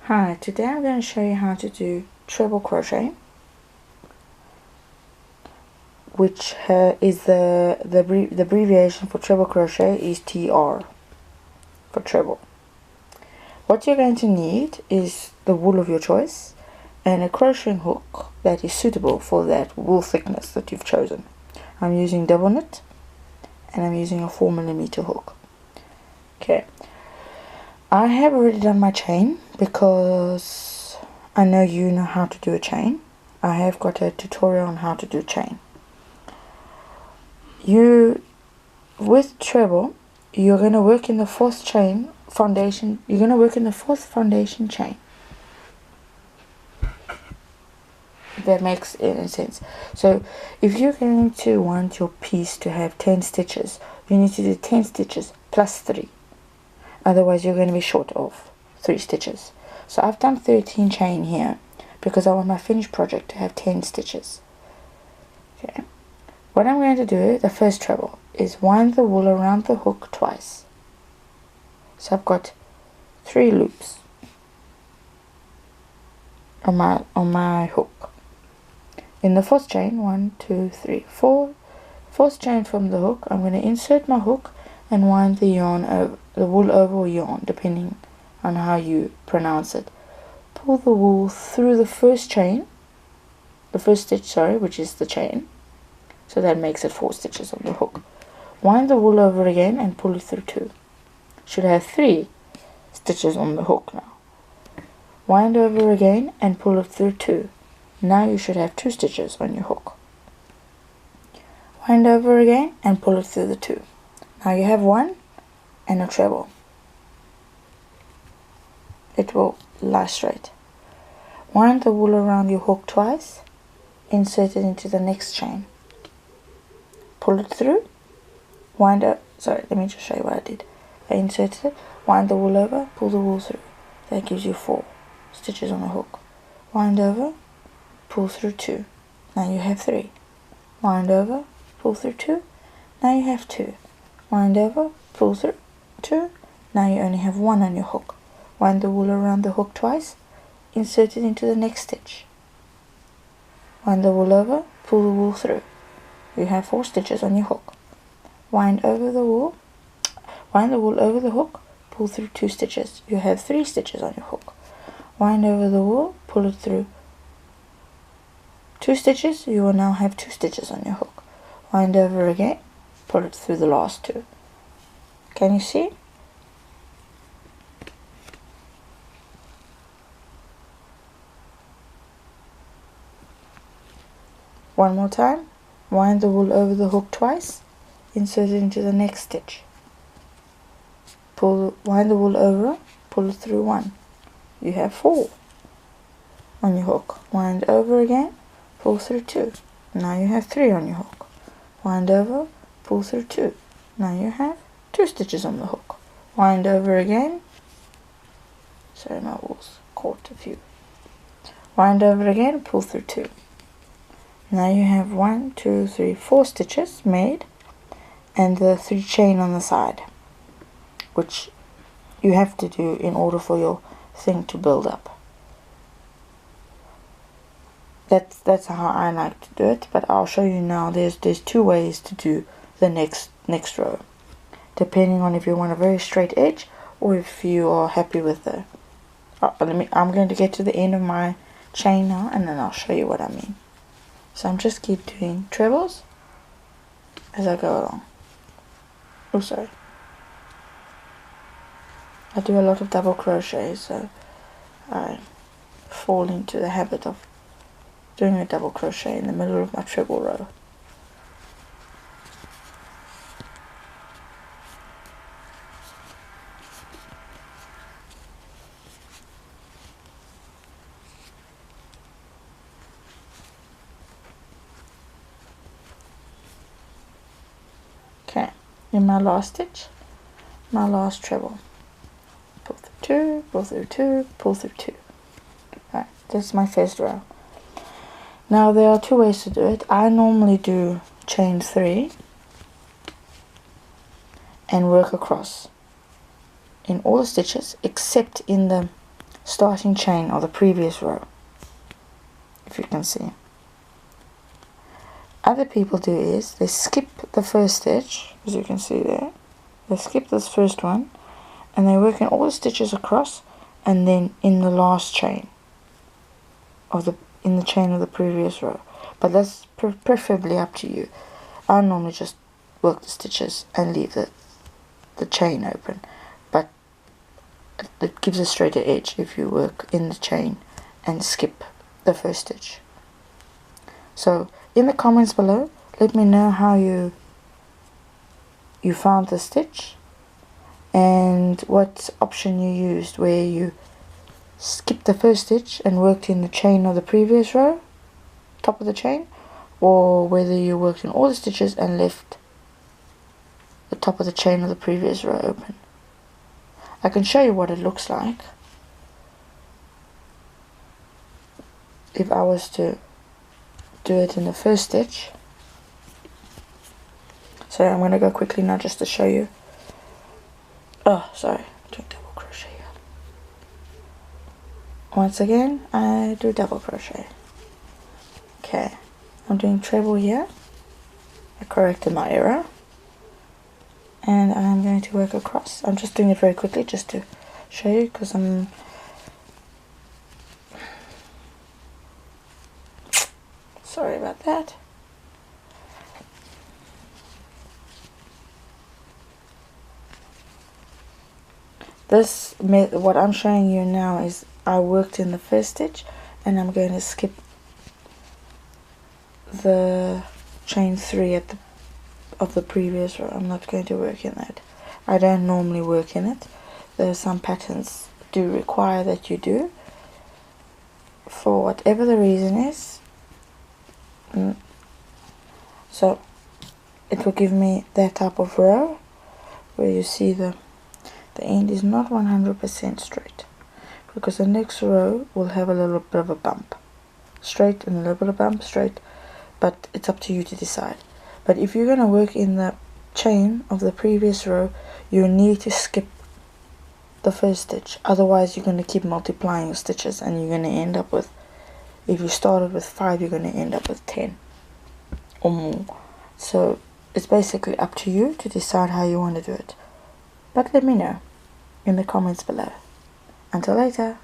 Hi, today I'm going to show you how to do treble crochet, which is the abbreviation for treble crochet is TR for treble. What you're going to need is the wool of your choice and a crocheting hook that is suitable for that wool thickness that you've chosen. I'm using double knit and I'm using a 4mm hook. Okay, I have already done my chain because I know you know how to do a chain. I have got a tutorial on how to do chain. With treble, you're going to work in the fourth foundation chain. If that makes any sense. So if you're going to want your piece to have 10 stitches, you need to do 10 stitches plus 3. Otherwise you're going to be short of 3 stitches. So I've done 13 chain here because I want my finished project to have 10 stitches. Okay. What I'm going to do, the first treble, is wind the wool around the hook twice. So I've got 3 loops on my hook. In the fourth chain, 1, 2, 3, 4. Fourth chain from the hook, I'm going to insert my hook and wind the wool over, or yarn, depending on how you pronounce it. Pull the wool through the first stitch, which is the chain. So that makes it 4 stitches on the hook. Wind the wool over again and pull it through 2. Should have 3 stitches on the hook now. Wind over again and pull it through 2. Now you should have 2 stitches on your hook. Wind over again and pull it through the 2. Now you have 1 and a treble. It will lie straight. Wind the wool around your hook twice. Insert it into the next chain. Pull it through. Let me just show you what I did. I inserted it, wind the wool over, pull the wool through. That gives you 4 stitches on the hook. Wind over, pull through 2. Now you have 3. Wind over, pull through 2. Now you have 2. Wind over, pull through 2. Now you only have 1 on your hook. Wind the wool around the hook twice. Insert it into the next stitch. Wind the wool over, pull the wool through. You have 4 stitches on your hook. Wind the wool over the hook, pull through 2 stitches. You have 3 stitches on your hook. Wind over the wool, pull it through 2 stitches. You will now have 2 stitches on your hook. Wind over again, pull it through the last 2. Can you see? One more time. Wind the wool over the hook twice. Insert it into the next stitch. Wind the wool over, pull it through 1. You have 4 on your hook. Wind over again, pull through 2. Now you have 3 on your hook. Wind over, pull through 2. Now you have 2 stitches on the hook. Wind over again. Sorry, my wool's caught a few. Wind over again, pull through 2. Now you have 1, 2, 3, 4 stitches made, and the 3 chain on the side, which you have to do in order for your thing to build up. That's how I like to do it, but I'll show you now. There's 2 ways to do the next row, depending on if you want a very straight edge or if you are happy with the. I'm going to get to the end of my chain now, and then I'll show you what I mean. So I'm just keep doing trebles as I go along. Oh, sorry. I do a lot of double crochet, so I fall into the habit of doing a double crochet in the middle of my treble row. Okay, in my last stitch, my last treble. Pull through 2, pull through 2, pull through 2. Alright, that's my first row. Now there are 2 ways to do it. I normally do chain 3 and work across in all the stitches except in the starting chain of the previous row, if you can see. Other people do is they skip the first stitch, as you can see there. They skip this first one and they work in all the stitches across, and then in the last chain of the chain of the previous row. But that's preferably up to you. I normally just work the stitches and leave the chain open, but it gives a straighter edge if you work in the chain and skip the first stitch. So in the comments below, let me know how you found the stitch and what option you used, where you skipped the first stitch and worked in the chain of the previous row, top of the chain, or whether you worked in all the stitches and left the top of the chain of the previous row open. I can show you what it looks like if I was to do it in the first stitch. So I'm going to go quickly now just to show you. Oh, sorry, I'm doing double crochet here. Once again, I do double crochet. Okay, I'm doing treble here. I corrected my error. And I'm going to work across. I'm just doing it very quickly just to show you, because I'm sorry about that. What I'm showing you now is I worked in the first stitch, and I'm going to skip the chain 3 of the previous row. I'm not going to work in that. I don't normally work in it. There are some patterns do require that you do, for whatever the reason is. So it will give me that type of row where you see the end is not 100% straight, because the next row will have a little bit of a bump, straight, and a little bit of bump, straight, but it's up to you to decide. But if you're going to work in the chain of the previous row, you need to skip the first stitch, otherwise you're going to keep multiplying your stitches, and you're going to end up with, if you started with 5, you're going to end up with 10 or more. So it's basically up to you to decide how you want to do it. But let me know in the comments below. Until later.